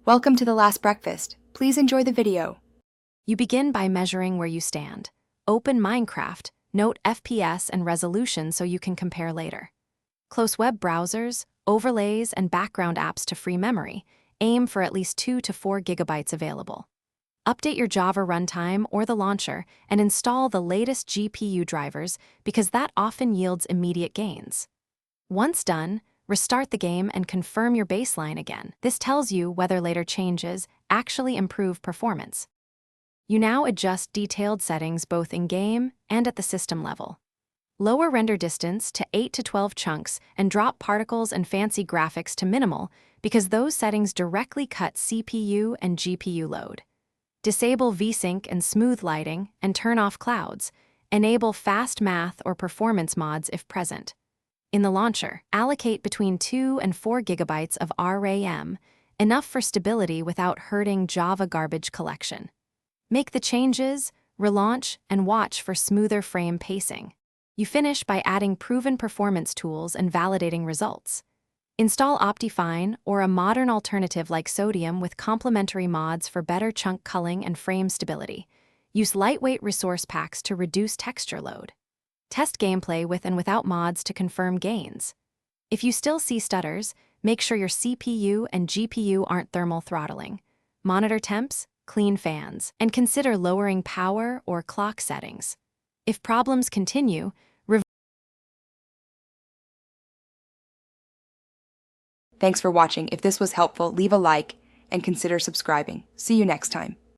Welcome to the last breakfast. Please enjoy the video. You begin by measuring where you stand. Open Minecraft, note FPS and resolution so you can compare later. Close web browsers, overlays, and background apps to free memory. Aim for at least 2 to 4 gigabytes available. Update your Java runtime or the launcher and install the latest GPU drivers because that often yields immediate gains. Once done, restart the game and confirm your baseline again. This tells you whether later changes actually improve performance. You now adjust detailed settings both in-game and at the system level. Lower render distance to 8 to 12 chunks and drop particles and fancy graphics to minimal because those settings directly cut CPU and GPU load. Disable VSync and smooth lighting and turn off clouds. Enable fast math or performance mods if present. In the launcher, allocate between 2 and 4 gigabytes of RAM, enough for stability without hurting Java garbage collection. Make the changes, relaunch, and watch for smoother frame pacing. You finish by adding proven performance tools and validating results. Install Optifine or a modern alternative like Sodium with complementary mods for better chunk culling and frame stability. Use lightweight resource packs to reduce texture load. Test gameplay with and without mods to confirm gains. If you still see stutters, make sure your CPU and GPU aren't thermal throttling. Monitor temps, clean fans, and consider lowering power or clock settings. If problems continue, Thanks for watching. If this was helpful, leave a like and consider subscribing. See you next time.